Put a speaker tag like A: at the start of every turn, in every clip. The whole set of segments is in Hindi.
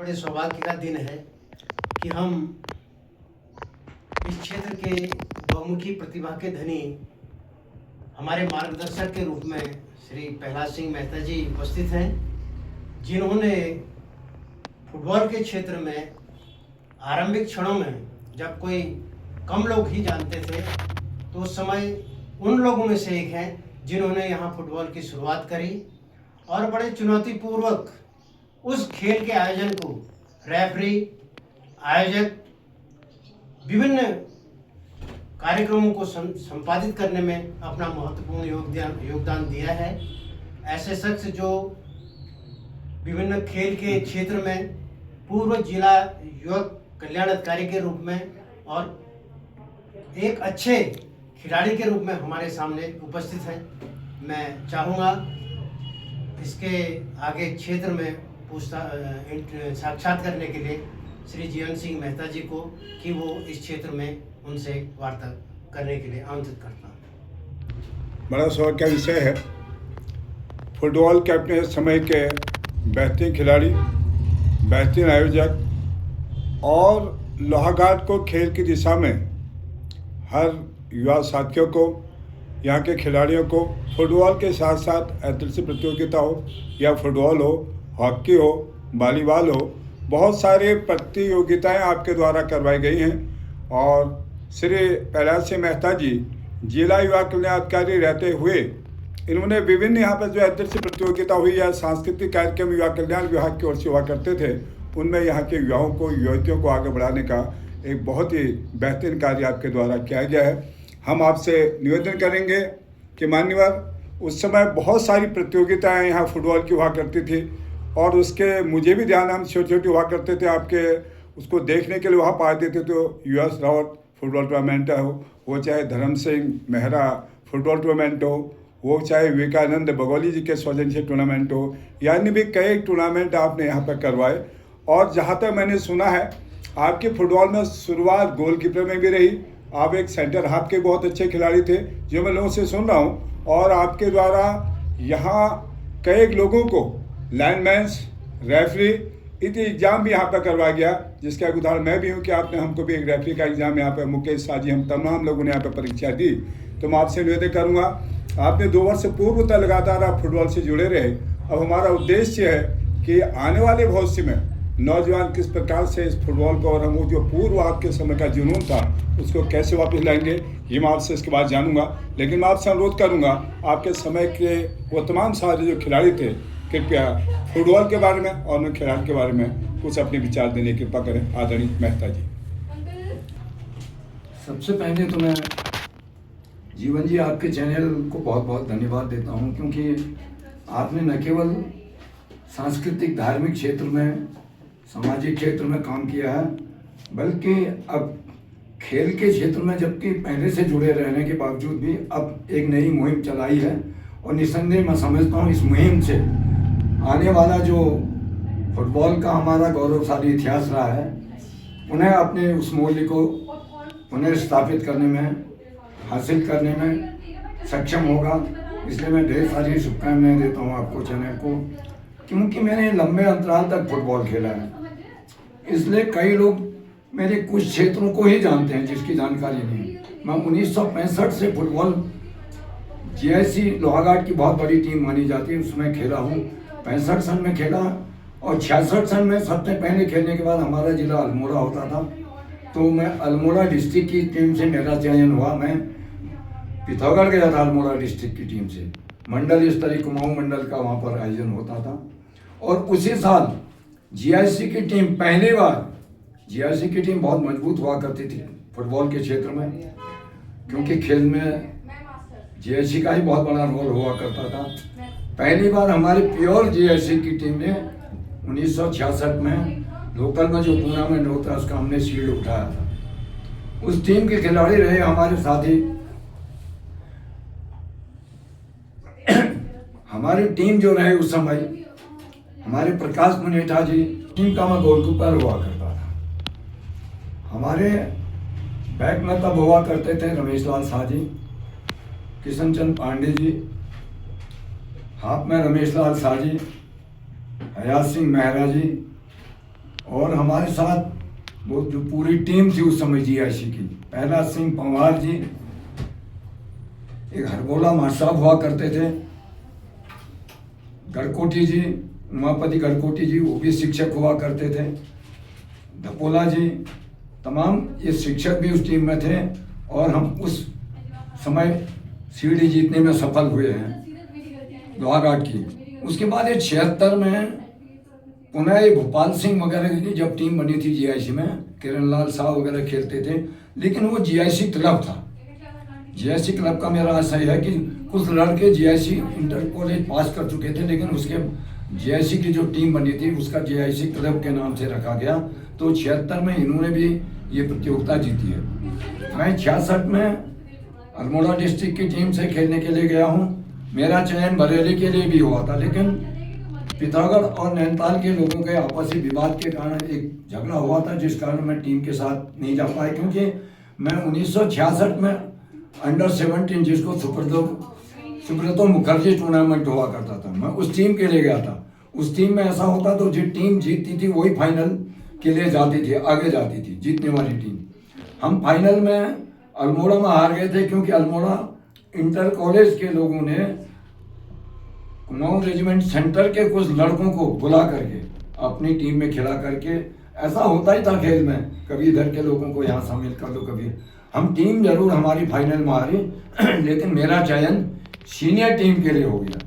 A: बड़े सौभाग्य का दिन है कि हम इस क्षेत्र के बहुमुखी प्रतिभा के धनी हमारे मार्गदर्शक के रूप में श्री प्रहलाद सिंह मेहता जी उपस्थित हैं, जिन्होंने फुटबॉल के क्षेत्र में आरंभिक क्षणों में जब कोई कम लोग ही जानते थे तो उस समय उन लोगों में से एक हैं जिन्होंने यहाँ फुटबॉल की शुरुआत करी और बड़े चुनौतीपूर्वक उस खेल के आयोजन को रेफरी, आयोजक, विभिन्न कार्यक्रमों को संपादित करने में अपना महत्वपूर्ण योगदान दिया है। ऐसे शख्स जो विभिन्न खेल के क्षेत्र में पूर्व जिला युवक कल्याण अधिकारी के रूप में और एक अच्छे खिलाड़ी के रूप में हमारे सामने उपस्थित हैं। मैं चाहूँगा इसके आगे क्षेत्र में साक्षात करने के लिए श्री जीवन सिंह मेहता जी को कि वो इस क्षेत्र में उनसे वार्ता करने के लिए आमंत्रित करता हूँ।
B: बड़ा सौभाग्य का विषय है। फुटबॉल के अपने समय के बेहतरीन खिलाड़ी, बेहतरीन आयोजक और लोहाघाट को खेल की दिशा में हर युवा साथियों को, यहाँ के खिलाड़ियों को फुटबॉल के साथ साथ एथलेटिक्स प्रतियोगिता हो या फुटबॉल हो, हॉकी हो, वॉलीबॉल हो, बहुत सारे प्रतियोगिताएं आपके द्वारा करवाई गई हैं। और श्री प्रहलाद सिंह मेहता जी जिला युवा कल्याण अधिकारी रहते हुए इन्होंने विभिन्न यहाँ पर जो एथलेटिक्स प्रतियोगिता हुई या सांस्कृतिक कार्यक्रम युवा कल्याण विभाग की ओर से हुआ करते थे, उनमें यहाँ के युवाओं को, युवतियों को आगे बढ़ाने का एक बहुत ही बेहतरीन कार्य आपके द्वारा किया गया है। हम आपसे निवेदन करेंगे कि मान्यवर, उस समय बहुत सारी प्रतियोगिताएं यहाँ फुटबॉल की हुआ करती थी और उसके मुझे भी ध्यान, हम छोटे छोटे हुआ करते थे, आपके उसको देखने के लिए वहाँ पाते थे। तो यूएस रावत फुटबॉल टूर्नामेंट हो, वो चाहे धर्म सिंह मेहरा फुटबॉल टूर्नामेंट हो, वो चाहे विवेकानंद बगौली जी के सौजन्य से टूर्नामेंट हो, यानी भी कई टूर्नामेंट आपने यहाँ पर करवाए। और जहाँ तक मैंने सुना है, आपके फुटबॉल में शुरुआत गोलकीपर में भी रही। आप एक सेंटर हाफ के बहुत अच्छे खिलाड़ी थे, जो मैं लोगों से सुन रहा हूँ। और आपके द्वारा यहाँ कई लोगों को लाइनमैन्स, रेफरी इतने एग्ज़ाम भी यहाँ पर करवाया गया, जिसका एक उदाहरण मैं भी हूँ कि आपने हमको भी एक रेफरी का एग्ज़ाम यहाँ पर, मुकेश साजी, हम तमाम लोगों ने यहाँ पर परीक्षा दी। तो मैं आपसे निवेदन करूँगा, आपने 2 वर्ष पूर्व तक लगातार आप फुटबॉल से जुड़े रहे। अब हमारा उद्देश्य है कि आने वाले भविष्य में नौजवान किस प्रकार से इस फुटबॉल को और हम वो जो पूर्व आपके समय का जुनून था उसको कैसे वापस लाएंगे, ये मैं आपसे इसके बाद जानूंगा। लेकिन मैं आपसे अनुरोध करूंगा, आपके समय के वो तमाम सारे जो खिलाड़ी थे, कृपया फुटबॉल के बारे में और उन खिलाड़ी के बारे में कुछ अपने विचार देने की कृपा करें। आदरणीय मेहता जी।
C: सबसे पहले तो मैं जीवन जी आपके चैनल को बहुत बहुत धन्यवाद देता हूँ, क्योंकि आपने न केवल सांस्कृतिक धार्मिक क्षेत्र में, सामाजिक क्षेत्र में काम किया है, बल्कि अब खेल के क्षेत्र में, जबकि पहले से जुड़े रहने के बावजूद भी अब एक नई मुहिम चलाई है। और निस्संदेह मैं समझता हूँ इस मुहिम से आने वाला जो फुटबॉल का हमारा गौरवशाली इतिहास रहा है, उन्हें अपने उस मूल्य को पुनः स्थापित करने में, हासिल करने में सक्षम होगा। इसलिए मैं ढेर सारी शुभकामनाएं देता हूँ आपको, चैनल को, क्योंकि मैंने लंबे अंतराल तक फुटबॉल खेला है। इसलिए कई लोग मेरे कुछ क्षेत्रों को ही जानते हैं जिसकी जानकारी नहीं। मैं 1965 से फुटबॉल जीआईसी लोहाघाट की बहुत बड़ी टीम मानी जाती है, उसमें खेला हूँ। 65 सन में खेला और 66 सन में सबसे पहले खेलने के बाद हमारा जिला अल्मोड़ा होता था, तो मैं अल्मोड़ा डिस्ट्रिक्ट की टीम से मेरा चयन हुआ। मैं पिथौरागढ़ गया था अल्मोड़ा डिस्ट्रिक्ट की टीम से, मंडल स्तरीय कुमाऊं मंडल का वहाँ पर आयोजन होता था। और उसी साल जीआईसी की टीम, पहली बार जीआईसी की टीम बहुत मजबूत हुआ करती थी फुटबॉल के क्षेत्र में, क्योंकि खेल में जीआईसी का ही बहुत बड़ा रोल हुआ करता था। पहली बार हमारी प्योर जीआईसी की टीम ने 1966 में लोकल में जो टूर्नामेंट होता है उसका हमने शील्ड उठाया था। उस टीम के खिलाड़ी रहे हमारे साथी, हमारी टीम जो रहे उस समय, हमारे प्रकाश मुनेठा जी, टीम का मैं गोलकीपर हुआ करता था। हमारे बैक में तब हुआ करते थे रमेश लाल शाह जी, किशन चंद पांडे जी, हाथ में रमेश लाल शाह जी, हयात सिंह मेहरा जी, और हमारे साथ वो जो पूरी टीम थी उस समय जीआईसी की, पहला सिंह पंवार जी, एक हरबोला मां साहब हुआ करते थे, गढ़कोटी जी, उमापति गढ़कोटी जी, वो भी शिक्षक हुआ करते थे, धपोला जी, तमाम ये शिक्षक भी उस टीम में थे और हम उस समय सीढ़ी जीतने में सफल हुए हैं लोहाघाट की। उसके बाद ये 76 में पुनः ये भोपाल सिंह वगैरह की जब टीम बनी थी जीआईसी में, किरण लाल साहब वगैरह खेलते थे, लेकिन वो जीआईसी क्लब था। जीआईसी क्लब का मेरा आशय है कि कुछ लड़के जीआईसी इंटर कॉलेज पास कर चुके थे, लेकिन उसके जीआईसी की जो टीम बनी थी उसका जीआईसी क्लब के नाम से रखा गया। तो 76 में इन्होंने भी ये प्रतियोगिता जीती है। मैं 66 में अल्मोड़ा डिस्ट्रिक्ट की टीम से खेलने के लिए गया हूँ। मेरा चयन बरेली के लिए भी हुआ था, लेकिन पिथौरागढ़ और नैनीताल के लोगों के आपसी विवाद के कारण एक झगड़ा हुआ था, जिस कारण मैं टीम के साथ नहीं जा पाया। क्योंकि मैं 1966 में अंडर 17 जिसको सुब्रतो मुखर्जी टूर्नामेंट हुआ करता था, मैं उस टीम के लिए गया था। उस टीम में ऐसा होता तो जो टीम जीतती थी वही फाइनल के लिए जाती थी, आगे जाती थी जीतने वाली टीम। हम फाइनल में अल्मोड़ा में हार गए थे, क्योंकि अल्मोड़ा इंटर कॉलेज के लोगों ने कुमाऊं रेजिमेंट सेंटर के कुछ लड़कों को बुला करके अपनी टीम में खिला करके, ऐसा होता ही था खेल में, कभी इधर के लोगों को यहाँ शामिल कर लो, कभी हम टीम जरूर हमारी फाइनल में हारी, लेकिन मेरा चयन सीनियर टीम के लिए हो गया।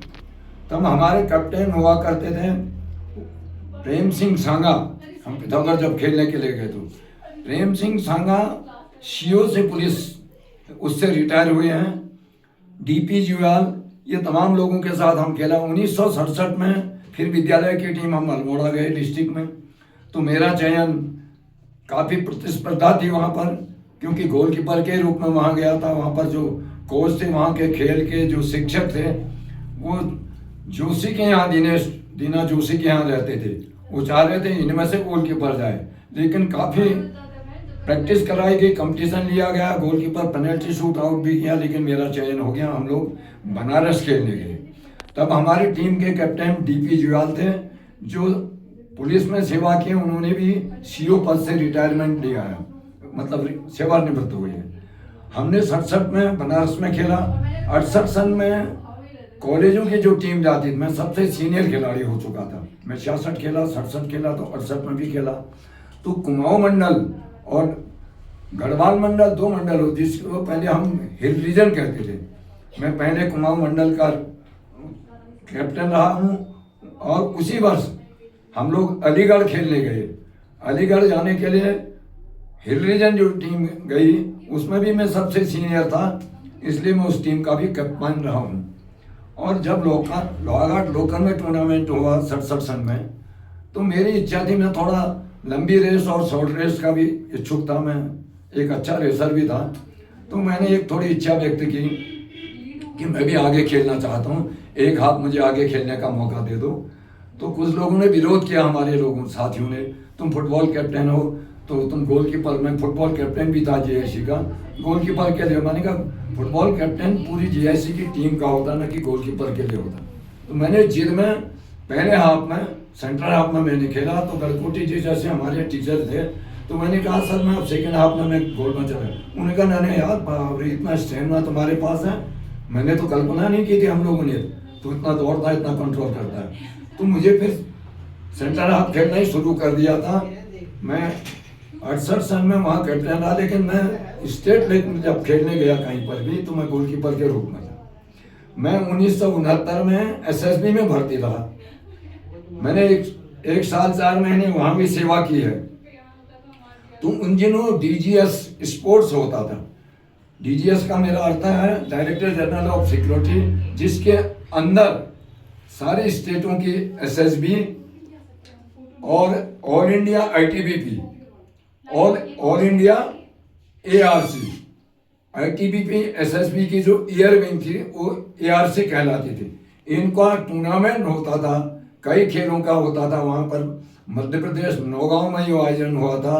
C: तब हमारे कैप्टन हुआ करते थे प्रेम सिंह सांगा। हम पिथौरागढ़ जब खेलने के लिए गए तो प्रेम सिंह सांगा सीओ से पुलिस उससे रिटायर हुए हैं, डीपी जुयाल, ये तमाम लोगों के साथ हम खेला। 1967 में फिर विद्यालय की टीम हम अल्मोड़ा गए डिस्ट्रिक्ट में, तो मेरा चयन काफ़ी प्रतिस्पर्धा थी वहाँ पर, क्योंकि गोलकीपर के रूप में वहाँ गया था। वहाँ पर जो कोच थे, वहाँ के खेल के जो शिक्षक थे, वो जोशी के यहाँ दीना जोशी के यहाँ रहते थे। वो चाह रहे थे इनमें से गोलकीपर जाए, लेकिन काफ़ी प्रैक्टिस कराई गई, कंपटीशन लिया गया, गोलकीपर पेनल्टी शूट आउट भी किया, लेकिन मेरा चयन हो गया। हम लोग बनारस खेलने गए। तब हमारी टीम के कैप्टन डीपी जुयाल थे, जो पुलिस में सेवा की, उन्होंने भी सीओ पद से रिटायरमेंट लिया है, मतलब सेवानिवृत्त हुए हैं। हमने 67 में बनारस में खेला। 68 सन में कॉलेजों की जो टीम जाती थी, मैं सबसे सीनियर खिलाड़ी हो चुका था। मैं 66 खेला, 67 खेला, तो 68 में भी खेला। तो कुमाऊं मंडल और गढ़वाल मंडल, दो मंडल हो, जिसको पहले हम हिल रीजन कहते थे। मैं पहले कुमाऊं मंडल का कैप्टन रहा हूँ, और उसी वर्ष हम लोग अलीगढ़ खेलने गए। अलीगढ़ जाने के लिए हिल रीजन जो टीम गई, उसमें भी मैं सबसे सीनियर था, इसलिए मैं उस टीम का भी कप्तान रहा हूँ। और जब लोहाघाट लोकल में टूर्नामेंट हुआ 67 सन में, तो मेरी इच्छा थी, मैं थोड़ा लंबी रेस और शॉर्ट रेस का भी इच्छुक था, मैं एक अच्छा रेसर भी था। तो मैंने एक थोड़ी इच्छा व्यक्त की कि मैं भी आगे खेलना चाहता हूँ, एक हाथ मुझे आगे खेलने का मौका दे दो। तो कुछ लोगों ने विरोध किया, हमारे लोगों साथियों ने, तुम फुटबॉल कैप्टन हो तो तुम गोलकीपर, मैं फुटबॉल कैप्टन भी था जीआईसी का, गोलकीपर के लिए। मैंने कहा फुटबॉल कैप्टन पूरी जीआईसी की टीम का होता, ना कि गोलकीपर के लिए होता। तो मैंने जिद में पहले हाफ में, सेंट्रल हाफ में मैंने खेला। तो गढ़कोटी जी जैसे हमारे टीचर थे, तो मैंने कहा सर मैं अब सेकेंड हाफ में मैं गोल में चला। उन्होंने कहा नहीं यार, इतना स्टेमिना तुम्हारे पास है, मैंने तो कल्पना नहीं की थी हम लोगों ने, तो इतना दौड़ता है, इतना कंट्रोल करता है। तो मुझे फिर सेंटर हाफ खेलना ही शुरू कर दिया था। मैं 68 सन में वहाँ कैप्टन रहा, लेकिन मैं स्टेट लेवल में जब खेलने गया कहीं पर भी, तो मैं गोलकीपर के रूप में था। मैं 1969 में एसएसबी में भर्ती रहा। मैंने एक साल 4 महीने वहाँ भी सेवा की है। तो उन दिनों डीजीएस स्पोर्ट्स होता था। डीजीएस का मेरा अर्थ है डायरेक्टर जनरल ऑफ सिक्योरिटी, जिसके अंदर सारी स्टेटों की एसएसबी और ऑल इंडिया आईटीबीपी और all India ARC, ITBP SSB की जो ईयर विंग थी वो एआरसी कहलाती थी। इनका टूर्नामेंट होता था, कई खेलों का होता था। वहाँ पर मध्य प्रदेश नौगांव में ही आयोजन हुआ था।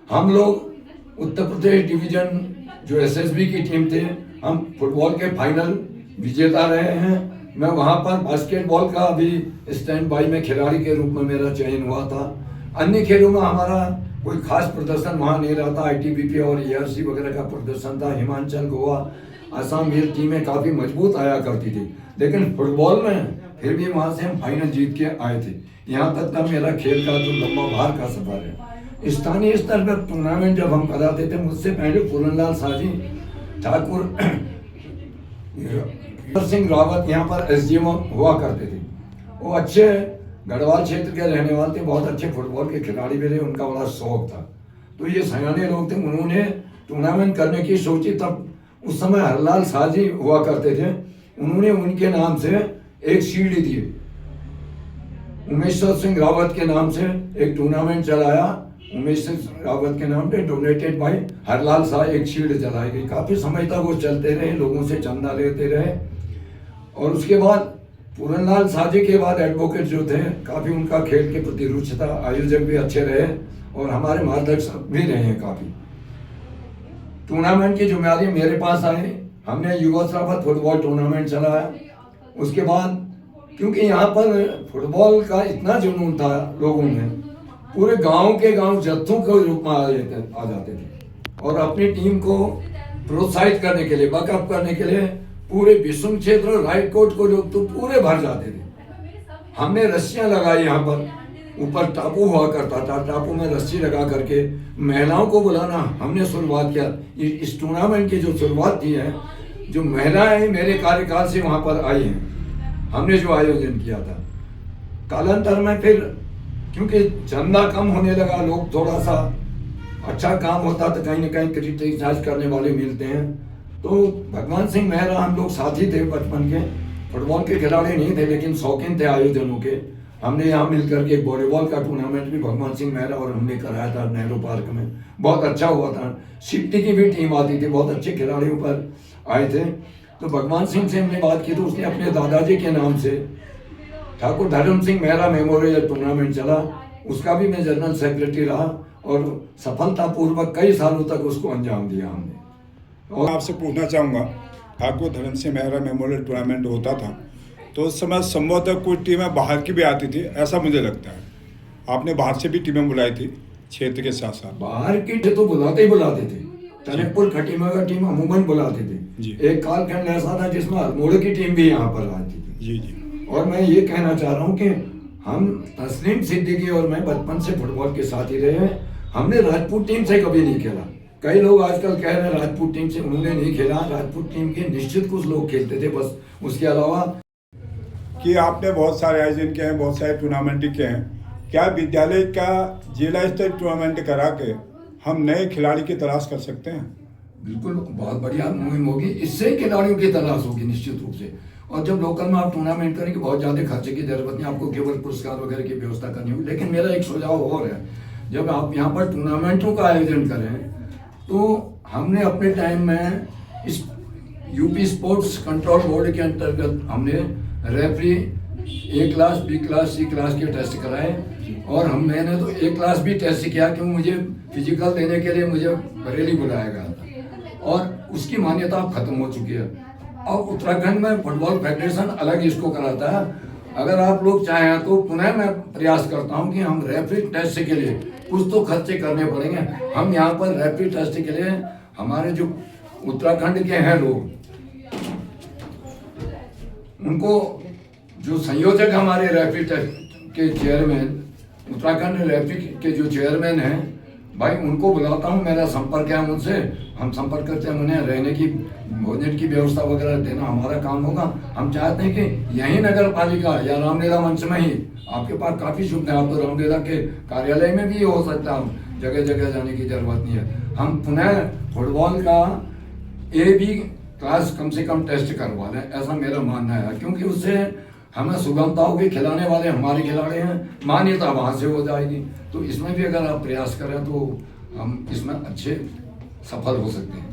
C: हम लोग उत्तर प्रदेश डिवीजन जो एसएसबी की टीम थे, हम फुटबॉल के फाइनल विजेता रहे हैं। मैं वहाँ पर बास्केटबॉल का भी स्टैंड बाई में खिलाड़ी के रूप में मेरा चयन हुआ था। अन्य खेलों में हमारा कोई खास प्रदर्शन वहाँ नहीं रहा था। आईटीबीपी और ईआरसी वगैरह का प्रदर्शन था। हिमाचल, गोवा, असम ये टीमें काफ़ी मजबूत आया करती थी, लेकिन फुटबॉल में फिर भी वहाँ से हम फाइनल जीत के आए थे। यहाँ तक का मेरा खेल का जो लंबा बाहर का सफर है। स्थानीय स्तर पर टूर्नामेंट जब हम कराते थे, मुझसे पहले पूरनलाल साजी ठाकुर सिंह रावत यहाँ पर एसडीएम हुआ करते थे। वो अच्छे गढ़वाल क्षेत्र के रहने वाले थे, बहुत अच्छे फुटबॉल के खिलाड़ी भी थे, उनका बड़ा शौक था। तो ये सयाने लोग थे, उन्होंने टूर्नामेंट करने की सोची। तब उस समय हरलाल साजी हुआ करते थे, उन्होंने उनके नाम से एक सीढ़ी दी। उमेश्वर सिंह रावत के नाम से एक टूर्नामेंट चलाया, उमेश सिंह रावत के नाम पे डोनेटेड बाय हरलाल शाह एक शील्ड चलाई गई। काफ़ी समय तक वो चलते रहे, लोगों से चंदा लेते रहे। और उसके बाद पूरनलाल साजी के बाद एडवोकेट जो थे, काफ़ी उनका खेल के प्रति रुचि था, आयोजक भी अच्छे रहे और हमारे मार्गदर्शक भी रहे हैं काफ़ी। टूर्नामेंट की जिम्मेदारी मेरे पास आई। हमने युगोस्लाविया फुटबॉल टूर्नामेंट चलाया। उसके बाद क्योंकि यहाँ पर फुटबॉल का इतना जुनून था लोगों में, पूरे गांव के गांव जत्थों के रूप में आ जाते थे और अपनी टीम को प्रोत्साहित करने के लिए, बैकअप करने के लिए पूरे विषम क्षेत्र रायकोट को लोग तो पूरे भर जाते थे। हमने रस्सियां लगाई, यहाँ पर ऊपर टापू हुआ करता था, टापू में रस्सी लगा करके महिलाओं को बुलाना हमने शुरुआत किया। इस टूर्नामेंट की जो शुरुआत की है, जो महिलाएं मेरे कार्यकाल से वहाँ पर आई हैं, हमने जो आयोजन किया था। कालांतर में फिर क्योंकि चंदा कम होने लगा, लोग थोड़ा सा अच्छा काम होता तो कहीं ना कहीं क्रिटिसाइज करने वाले मिलते हैं। तो भगवान सिंह मेहरा हम लोग साथी थे बचपन के, फुटबॉल के खिलाड़ी नहीं थे लेकिन शौकीन थे आयोजनों के। हमने यहाँ मिलकर के एक वॉलीबॉल का टूर्नामेंट भी भगवान सिंह मेहरा और हमने कराया था नेहरू पार्क में, बहुत अच्छा हुआ था। सिफ्टी की भी टीम आती थी, बहुत अच्छे खिलाड़ियों पर आए थे। तो भगवान सिंह से हमने बात की तो उसने अपने दादाजी के नाम से ठाकुर धर्म सिंह मेहरा मेमोरियल टूर्नामेंट चला, उसका भी मैं जनरल सेक्रेटरी रहा और सफलतापूर्वक कई सालों तक उसको अंजाम दिया हमने।
B: और आपसे पूछना चाहूँगा, ठाकुर धर्म सिंह मेहरा मेमोरियल टूर्नामेंट होता था तो उस समय संभवतः कुछ टीमें बाहर की भी आती थी, ऐसा मुझे लगता है। आपने बाहर से भी टीमें बुलाई थी क्षेत्र के साथ साथ?
C: बाहर की तो बुलाते ही बुलाते थे। टनकपुर खटीमा का टीम अमूमन बुलाते थे। एक कालखंड ऐसा था जिसमें अल्मोड़ की टीम भी यहाँ पर आती थी।
B: जी जी।
C: और मैं ये कहना चाह रहा हूँ कि हम तस्लीम सिद्दीकी और मैं बचपन से फुटबॉल के साथ ही रहे हैं। हमने राजपूत टीम से कभी नहीं खेला। कई लोग आजकल कह रहे हैं राजपूत टीम से, उन्होंने नहीं खेला। राजपूत टीम के निश्चित कुछ लोग खेलते थे बस, उसके अलावा।
B: कि आपने बहुत सारे आयोजन किए हैं, बहुत सारे टूर्नामेंट किए हैं, क्या विद्यालय का जिला स्तर टूर्नामेंट करा के हम नए खिलाड़ी की तलाश कर सकते हैं?
C: बिल्कुल, बहुत बढ़िया मुहिम होगी, इससे खिलाड़ियों की तलाश होगी निश्चित रूप से। और जब लोकल में आप टूर्नामेंट करेंगे, बहुत ज़्यादा खर्चे की जरूरत नहीं, आपको केवल पुरस्कार वगैरह की व्यवस्था करनी होगी। लेकिन मेरा एक सुझाव और है, जब आप यहाँ पर टूर्नामेंटों का आयोजन करें तो हमने अपने टाइम में इस यूपी स्पोर्ट्स कंट्रोल बोर्ड के अंतर्गत हमने रेफरी ए क्लास, बी क्लास, सी क्लास के टेस्ट कराए। और मैंने तो ए क्लास भी टेस्ट किया क्योंकि मुझे फिजिकल देने के लिए मुझे बरेली बुलाया गया था और उसकी मान्यता अब खत्म हो चुकी है। अब उत्तराखंड में फुटबॉल फेडरेशन अलग इसको कराता है। अगर आप लोग चाहें तो पुनः मैं प्रयास करता हूं कि हम रेफरी टेस्ट के लिए कुछ तो खर्चे करने पड़ेंगे। हम यहाँ पर रेफरी टेस्ट के लिए हमारे जो उत्तराखंड के हैं लोग, उनको जो संयोजक हमारे रेफरी टेस्ट के चेयरमैन, उत्तराखंड रेफरी के जो चेयरमैन हैं भाई, उनको बुलाता हूँ। मेरा संपर्क है उनसे, हम संपर्क करते हैं। उन्हें रहने की, भोजन की व्यवस्था वगैरह देना हमारा काम होगा। हम चाहते हैं कि यही नगर पालिका या रामलीला मंच में ही, आपके पास काफ़ी सुविधा, आप तो रामलीला के कार्यालय में भी हो सकता है, जगह जगह जाने की जरूरत नहीं है। हम पुनः फुटबॉल का ए बी क्लास कम से कम टेस्ट करवा लें, ऐसा मेरा मानना है। क्योंकि उससे हमें सुगमता होगी, खिलाने वाले हमारे खिलाड़ी हैं, मान्यता वहाँ से हो जाएगी। तो इसमें भी अगर आप प्रयास करें तो हम इसमें अच्छे सफल हो सकते हैं।